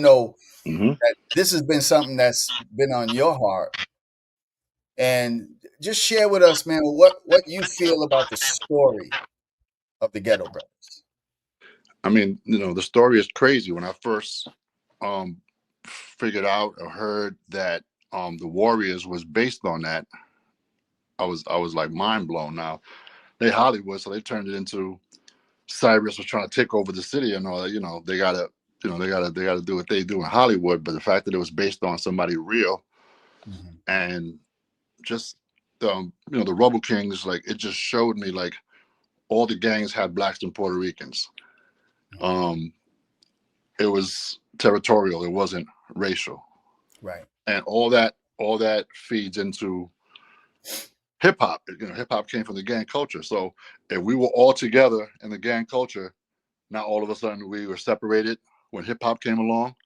know Hmm. that this has been something that's been on your heart, and just share with us, man, what you feel about the story of the Ghetto Brothers. I mean, the story is crazy. When I first um, figured out or heard that the Warriors was based on that, I was like mind blown. Now they Hollywood, so they turned it into Cyrus was trying to take over the city and all that. They gotta do what they do in Hollywood. But the fact that it was based on somebody real Mhm. and just the Rubble Kings, like it just showed me like all the gangs had blacks and Puerto Ricans. Mhm. Um, it was territorial. It wasn't racial, Right. and all that feeds into hip hop. Hip hop came from the gang culture. So if we were all together in the gang culture, now all of a sudden we were separated when hip hop came along.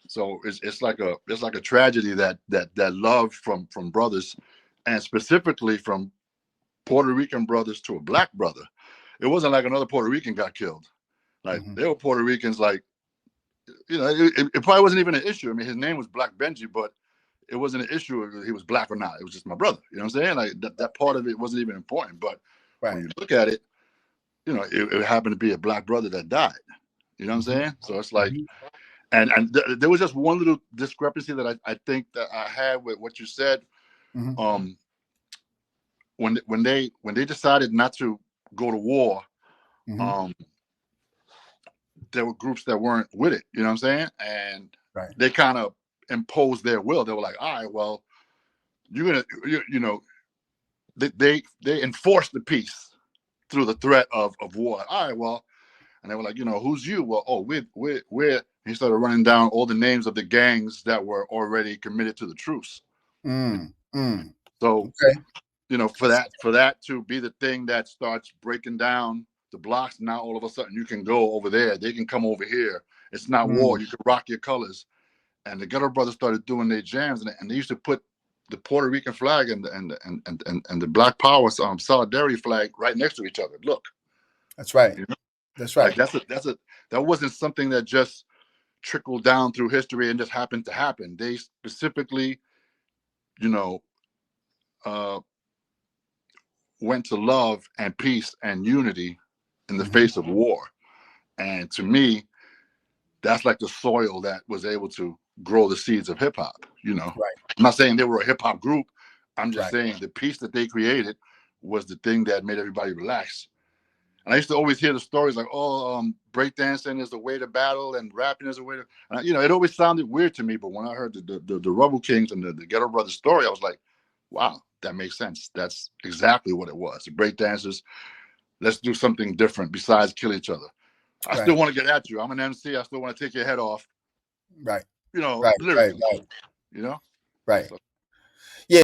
So it's like a tragedy that love from brothers, and specifically from Puerto Rican brothers to a black brother. It wasn't like another Puerto Rican got killed. Like Mhm. they were Puerto Ricans. Like it probably wasn't even an issue. I mean, his name was Black Benji, but it wasn't an issue if he was black or not. It was just my brother. You know what I'm saying? Like that part of it wasn't even important. But when Right. you look at it, it happened to be a black brother that died. You know what I'm Mhm. saying? So it's like, Mhm. there was just one little discrepancy that I think that I had with what you said. Mhm. Um, when they decided not to go to war, Mhm. um, there were groups that weren't with it. You know what I'm saying? And Right. they kind of imposed their will. They were like, all right, well, you're gonna, they enforced the peace through the threat of war. All right, well, and they were like, who's you? Well, oh, we're. He started running down all the names of the gangs that were already committed to the truce. Mm. Mm. So, Okay. for that to be the thing that starts breaking down the blocks, now all of a sudden you can go over there. They can come over here. It's not war. Mm. You can rock your colors. And the Ghetto Brothers started doing their jams, and they used to put the Puerto Rican flag and the Black Power solidarity flag right next to each other. Look, That's right. you know, That's like right. that wasn't something that just trickled down through history and just happened to happen. They specifically, you know, uh, went to love and peace and unity in the Mhm. face of war. And to me, that's like the soil that was able to grow the seeds of hip hop. Right. I'm not saying they were a hip hop group. I'm just Right. saying the peace that they created was the thing that made everybody relax. And I used to always hear the stories like, oh, breakdancing is the way to battle and rapping is the way to, it always sounded weird to me. But when I heard the Rubble Kings and the Ghetto Brothers story, I was like, wow, that makes sense. That's exactly what it was. The breakdancers, let's do something different besides kill each other. I still Right. want to get at you. I'm an MC. I still want to take your head off, Right. Right. Right. lyrically, Right. you know? Right. So Yeah.